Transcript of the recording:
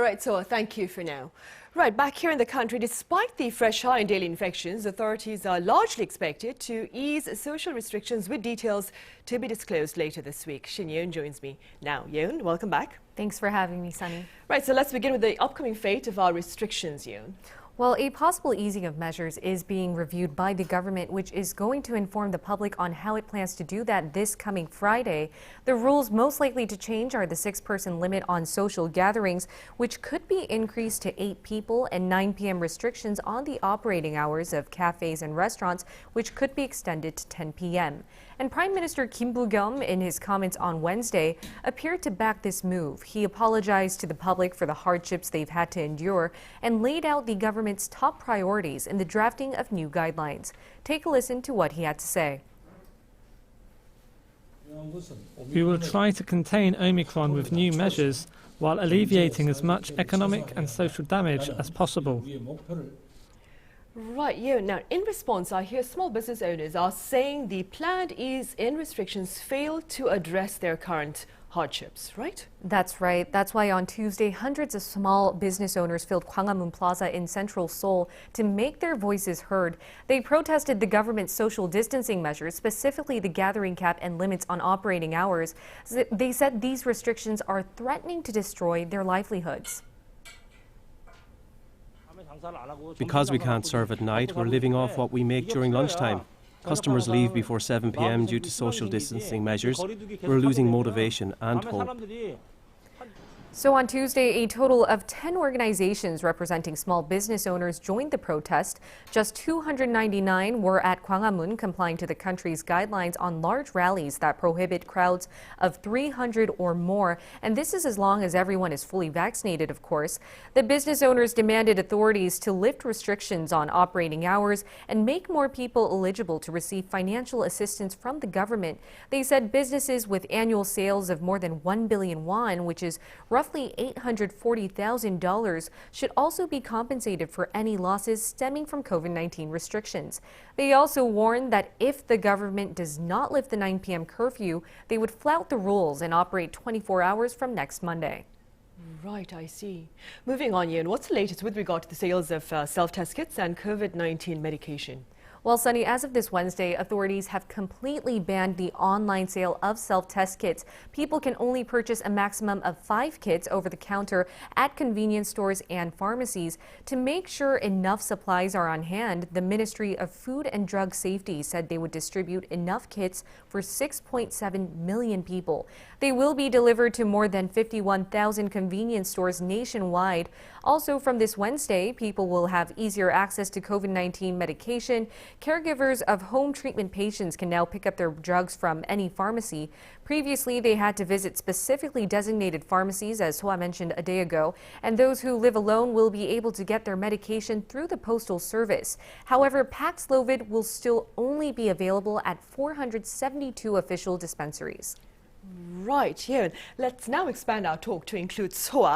right, so thank you for now. Right, back here in the country, despite the fresh high in daily infections, authorities are largely expected to ease social restrictions with details to be disclosed later this week. Shin YE-EUN joins me now. YE-EUN, welcome back. Thanks for having me, Sunny. Right, so let's begin with the upcoming fate of our restrictions, YE-EUN. Well, a possible easing of measures is being reviewed by the government, which is going to inform the public on how it plans to do that this coming Friday. The rules most likely to change are the 6-person limit on social gatherings, which could be increased to 8 people, and 9 p.m. restrictions on the operating hours of cafes and restaurants, which could be extended to 10 p.m. And Prime Minister Kim Boo-kyum, in his comments on Wednesday, appeared to back this move. He apologized to the public for the hardships they've had to endure and laid out the government's top priorities in the drafting of new guidelines. Take a listen to what he had to say. We will try to contain Omicron with new measures while alleviating as much economic and social damage as possible. Right, yeah. Now, in response, I hear small business owners are saying the planned ease in restrictions fail to address their current hardships, right? That's right. That's why on Tuesday, hundreds of small business owners filled Gwanghwamun Plaza in central Seoul to make their voices heard. They protested the government's social distancing measures, specifically the gathering cap and limits on operating hours. They said these restrictions are threatening to destroy their livelihoods. Because we can't serve at night, we're living off what we make during lunchtime. Customers leave before 7 p.m. due to social distancing measures. We're losing motivation and hope. So on Tuesday, a total of 10 organizations representing small business owners joined the protest. Just 299 were at Gwanghwamun, complying to the country's guidelines on large rallies that prohibit crowds of 300 or more. And this is as long as everyone is fully vaccinated, of course. The business owners demanded authorities to lift restrictions on operating hours and make more people eligible to receive financial assistance from the government. They said businesses with annual sales of more than 1 billion won, which is roughly $840,000, should also be compensated for any losses stemming from COVID-19 restrictions. They also warned that if the government does not lift the 9 p.m. curfew, they would flout the rules and operate 24 hours from next Monday. Right, I see. Moving on, YE-EUN, what's the latest with regard to the sales of self-test kits and COVID-19 medication? Well, Sunny, as of this Wednesday, authorities have completely banned the online sale of self-test kits. People can only purchase a maximum of 5 kits over the counter at convenience stores and pharmacies. To make sure enough supplies are on hand, the Ministry of Food and Drug Safety said they would distribute enough kits for 6.7 million people. They will be delivered to more than 51,000 convenience stores nationwide. Also, from this Wednesday, people will have easier access to COVID-19 medication. Caregivers of home treatment patients can now pick up their drugs from any pharmacy. Previously, they had to visit specifically designated pharmacies, as Hwa mentioned a day ago, and those who live alone will be able to get their medication through the Postal Service. However, Paxlovid will still only be available at 472 official dispensaries. Right, YE-EUN. Let's now expand our talk to include SOA.